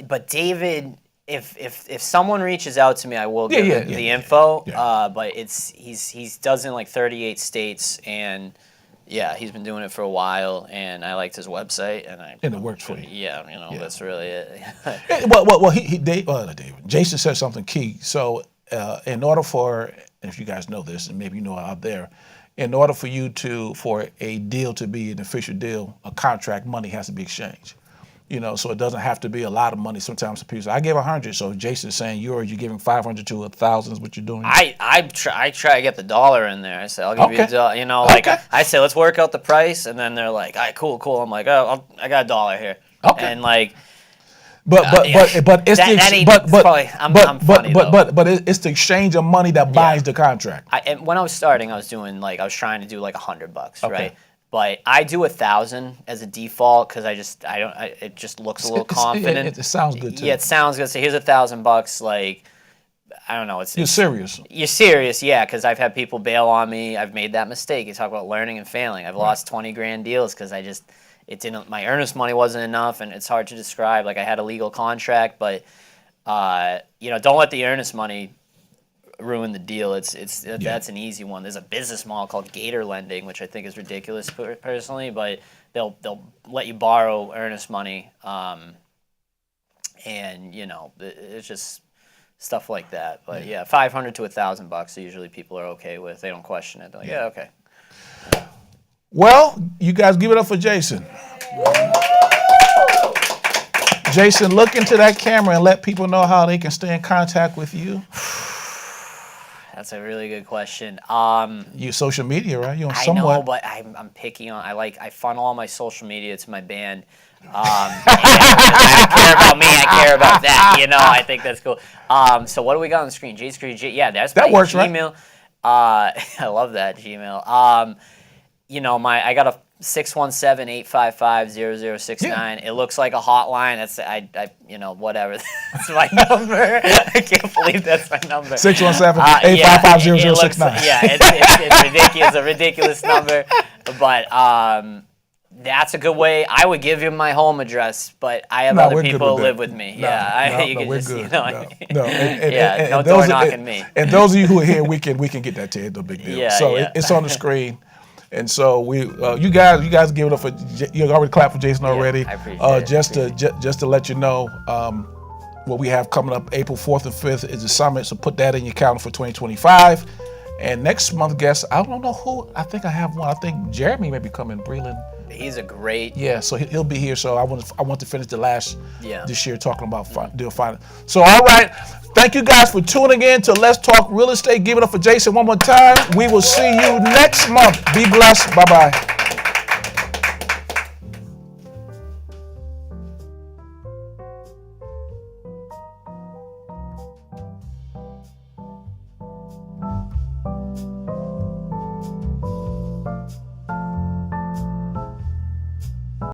But David, if someone reaches out to me, I will give the info. Yeah. But he's does it in like 38 states, and he's been doing it for a while, and I liked his website, and it works for you. Yeah, that's really it. Well, David, Jason said something key. So, in order for, if you guys know this, and maybe you know out there, in order for for a deal to be an official deal, a contract, money has to be exchanged. So it doesn't have to be a lot of money. Sometimes people say, I gave 100. So Jason's saying you're giving 500 to 1,000 is what you're doing. I try to get the dollar in there. I say I'll give you a dollar. I say let's work out the price, and then they're like, all right, cool. I'm like, oh, I got $1 here. Okay. And like, but it's it's the exchange of money that binds the contract. And when I was starting, I was trying to do like $100, Okay. right? But I do 1,000 as a default because it just looks a little confident. It sounds good too. Yeah, it sounds good. So here's $1,000. Like, I don't know. You're serious. You're serious, yeah. Because I've had people bail on me. I've made that mistake. You talk about learning and failing. I've lost 20 grand deals because my earnest money wasn't enough, and it's hard to describe. Like I had a legal contract, but don't let the earnest money ruin the deal. That's an easy one. There's a business model called Gator lending, which I think is ridiculous personally, but they'll let you borrow earnest money, and it's just stuff like that. But $500 to $1,000 usually people are okay with. They don't question it. They're like, okay. Well, you guys give it up for Jason. Jason, look into that camera and let people know how they can stay in contact with you. That's a really good question. You social media, right? You on I somewhat. know, but I'm picky on. I funnel all my social media to my band. I don't care about me. I care about that. I think that's cool. So what do we got on the screen? That's that my works, Gmail. Right? I love that Gmail. I got a 617-855-0069. Yeah. It looks like a hotline. That's whatever. That's my number. I can't believe that's my number. 617-855-0069. It's ridiculous. It's a ridiculous number, but that's a good way. I would give you my home address, but I have other people who live with me. We're good. No door knocking me. And those of you who are here, we can get that to you. No big deal. Yeah. It's on the screen. And so you guys give it up for. You already clapped for Jason already. I appreciate it. Just to let you know, what we have coming up April 4th and 5th is the summit. So put that in your calendar for 2025. And next month, guest, I don't know who. I think I have one. I think Jeremy may be coming. Breland. He's a great. Yeah, so he'll be here. So I want to finish the last this year talking about deal finance. So all right, thank you guys for tuning in to Let's Talk Real Estate. Give it up for Jason one more time. We will see you next month. Be blessed. Bye bye.